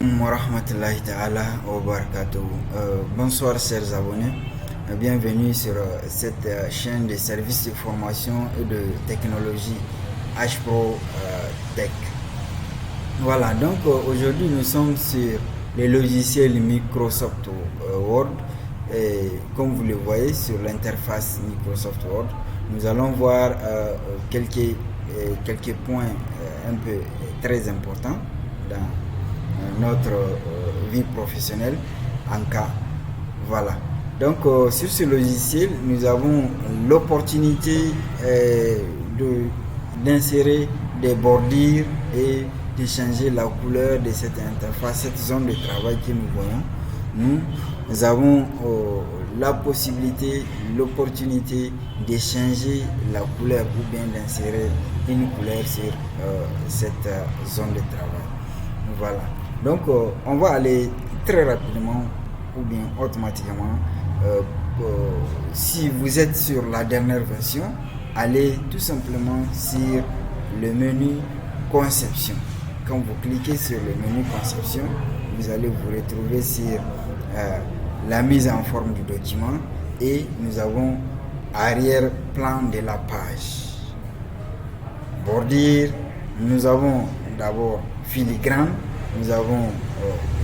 Wa rahmatullahi ta'ala wa barakatuh. Bonsoir chers abonnés, bienvenue sur cette chaîne de services de formation et de technologie HPro Tech. Voilà, donc aujourd'hui nous sommes sur les logiciels Microsoft Word et comme vous le voyez sur l'interface Microsoft Word, nous allons voir quelques points un peu très importants dans notre vie professionnelle en cas. Voilà. Donc sur ce logiciel, nous avons l'opportunité d'insérer des bordures et de changer la couleur de cette interface, cette zone de travail que nous voyons. Nous avons la possibilité, l'opportunité de changer la couleur ou bien d'insérer une couleur sur cette zone de travail. Voilà. Donc on va aller très rapidement ou bien automatiquement. Si vous êtes sur la dernière version, allez tout simplement sur le menu conception. Quand vous cliquez sur le menu conception, vous allez vous retrouver sur la mise en forme du document et nous avons arrière-plan de la page. Bordure, nous avons d'abord filigrane, nous avons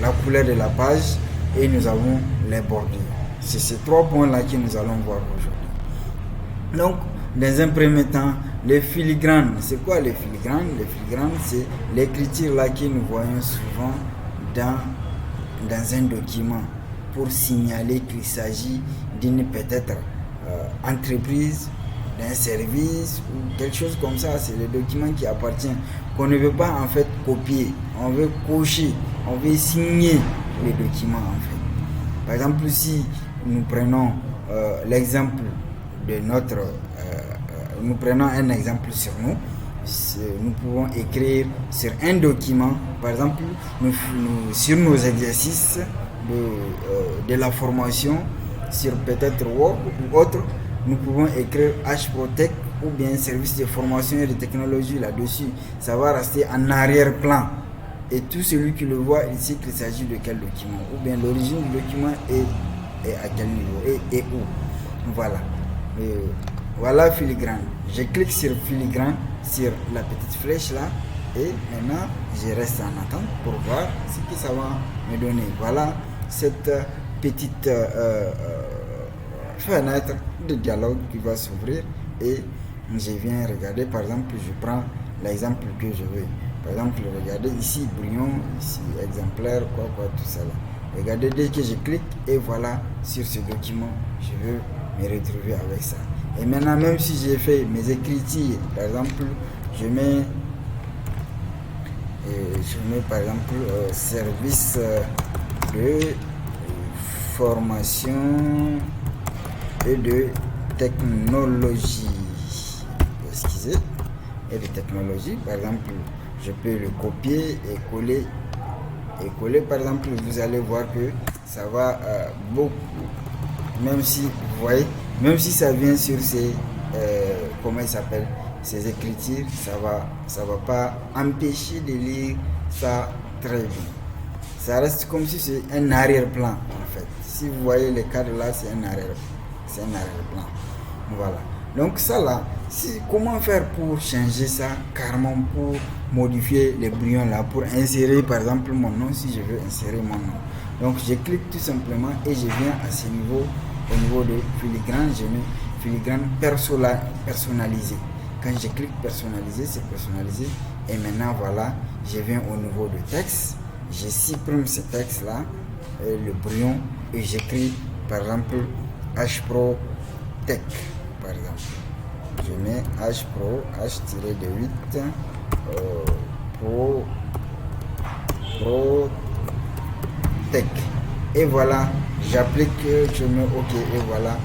la couleur de la page et nous avons les bordures. C'est ces trois points-là que nous allons voir aujourd'hui. Donc, dans un premier temps, les filigranes. C'est quoi les filigranes? Les filigranes, c'est l'écriture là que nous voyons souvent dans un document pour signaler qu'il s'agit d'une peut-être entreprise, d'un service ou quelque chose comme ça. C'est le document qui appartient, qu'on ne veut pas en fait copier, on veut cocher, on veut signer le document en fait. Par exemple, si nous prenons l'exemple de notre nous prenons un exemple sur nous, nous pouvons écrire sur un document, par exemple sur nos exercices de la formation, sur peut-être Word ou autre, nous pouvons écrire HProTech ou bien service de formation et de technologie là-dessus. Ça va rester en arrière-plan. Et tout celui qui le voit, il sait qu'il s'agit de quel document. Ou bien l'origine du document est à quel niveau et où. Voilà. Voilà filigrane. Je clique sur filigrane, sur la petite flèche là. Et maintenant, je reste en attente pour voir ce que ça va me donner. Voilà cette petite fenêtre de dialogue qui va s'ouvrir et je viens regarder. Par exemple, je prends l'exemple que je veux. Par exemple, regardez ici brouillon, ici exemplaire, tout ça là. Regardez, dès que je clique et voilà sur ce document, je veux me retrouver avec ça. Et maintenant, même si j'ai fait mes écritures, par exemple, je mets par exemple service de formation et de technologie. Excusez, et de technologie, par exemple, je peux le copier et coller. Par exemple, vous allez voir que ça va beaucoup, même si vous voyez, même si ça vient sur ces comment il s'appelle, ces écritures, ça va pas empêcher de lire ça très bien. Ça reste comme si c'est un arrière-plan en fait. Si vous voyez le cadre là, c'est un arrière-plan. Voilà. Donc ça là, comment faire pour changer ça carrément, pour modifier les brouillons là, pour insérer par exemple mon nom, si je veux insérer mon nom. Donc je clique tout simplement et je viens à ce niveau, au niveau de filigrane, je mets filigrane personnalisé. Quand je clique personnaliser, c'est personnalisé. Et maintenant voilà, je viens au niveau de texte, je supprime ce texte là, le brouillon, et j'écris par exemple HProTech. Par exemple, je mets HPro, H-8 Pro Tech. Et voilà, j'applique, je mets OK et voilà.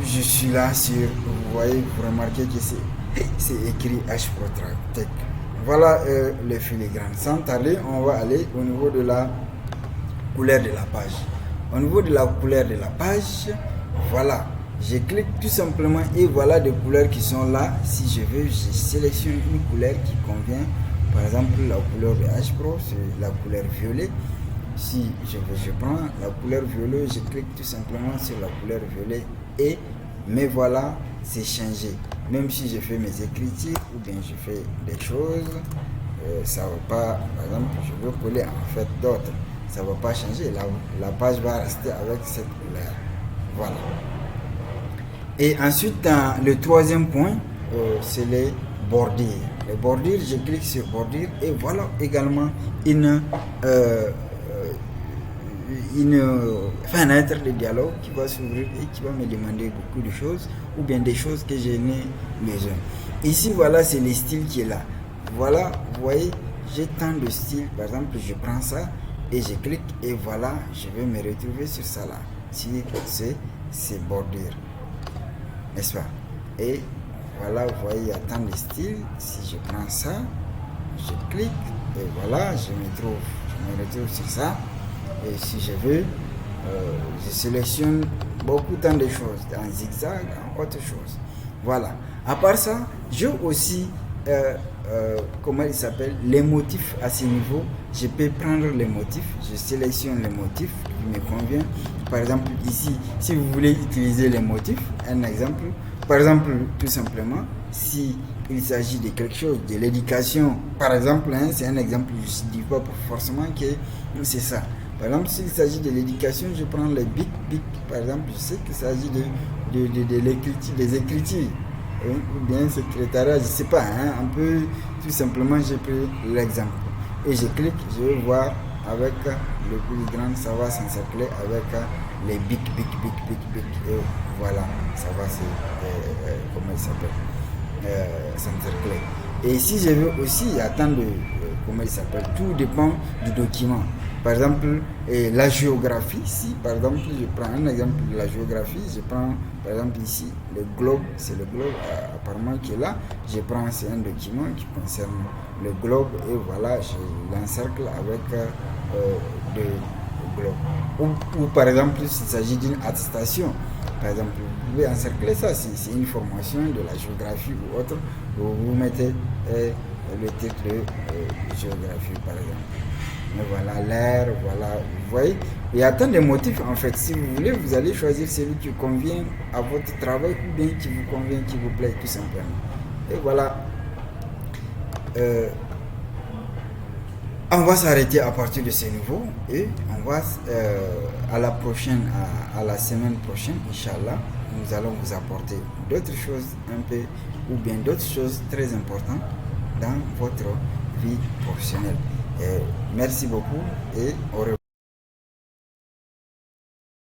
Je suis là sur, vous voyez, vous remarquez que c'est écrit HProTech. Voilà le filigrane. Sans tarder, on va aller au niveau de la couleur de la page. Au niveau de la couleur de la page, voilà. Je clique tout simplement et voilà des couleurs qui sont là. Si je veux, je sélectionne une couleur qui convient Par exemple, la couleur de H Pro, c'est la couleur violet. Si je prends la couleur violet, je clique tout simplement sur la couleur violet et me voilà, c'est changé. Même si je fais mes écritures ou bien je fais des choses, ça va pas, par exemple, je veux coller en fait d'autres, ça va pas changer. La page va rester avec cette couleur. Voilà. Et ensuite, dans le troisième point, c'est les bordures. Les bordures, je clique sur bordure et voilà également une fenêtre de dialogue qui va s'ouvrir et qui va me demander beaucoup de choses ou bien des choses que je n'ai besoin. Ici, voilà, c'est le style qui est là. Voilà, vous voyez, j'ai tant de styles. Par exemple, je prends ça et je clique et voilà, je vais me retrouver sur ça là. Si c'est bordure, n'est-ce pas? Et voilà, vous voyez, il y a tant de styles. Si je prends ça, je clique et voilà, je me retrouve sur ça. Et si je veux, je sélectionne beaucoup tant de choses, en zigzag, en autre chose. Voilà. À part ça, j'ai aussi, comment il s'appelle, les motifs à ce niveau. Je peux prendre les motifs, je sélectionne les motifs qui me convient. Par exemple, ici, si vous voulez utiliser les motifs, un exemple, par exemple, tout simplement, si il s'agit de quelque chose, de l'éducation, par exemple, hein, c'est un exemple, je ne dis pas forcément que c'est ça. Par exemple, s'il s'agit de l'éducation, je prends les bic. Par exemple, je sais qu'il s'agit de l'écriture, des écritures, hein, ou bien secrétariat, je ne sais pas, hein, un peu, tout simplement, j'ai pris l'exemple. Et je clique, je vais voir avec le plus grand, ça va s'encercler avec les bic. Et voilà, ça va comment il s'appelle, s'encercler. Et si je veux aussi, il y a tant de, comment il s'appelle, tout dépend du document. Par exemple, la géographie, si par exemple je prends un exemple de la géographie, je prends par exemple ici le globe, c'est le globe apparemment qui est là, je prends, c'est un document qui concerne le globe et voilà, je l'encercle avec le globe. Ou par exemple, s'il s'agit d'une attestation, par exemple, vous pouvez encercler ça, c'est une formation de la géographie ou autre, vous mettez le titre de géographie par exemple. Mais voilà, l'air, voilà, vous voyez, il y a tant de motifs en fait. Si vous voulez, vous allez choisir celui qui convient à votre travail ou bien qui vous convient, qui vous plaît tout simplement. Et voilà, on va s'arrêter à partir de ce niveau et on va à la prochaine, à la semaine prochaine, Inch'Allah, nous allons vous apporter d'autres choses un peu ou bien d'autres choses très importantes dans votre vie professionnelle. Merci beaucoup et au revoir.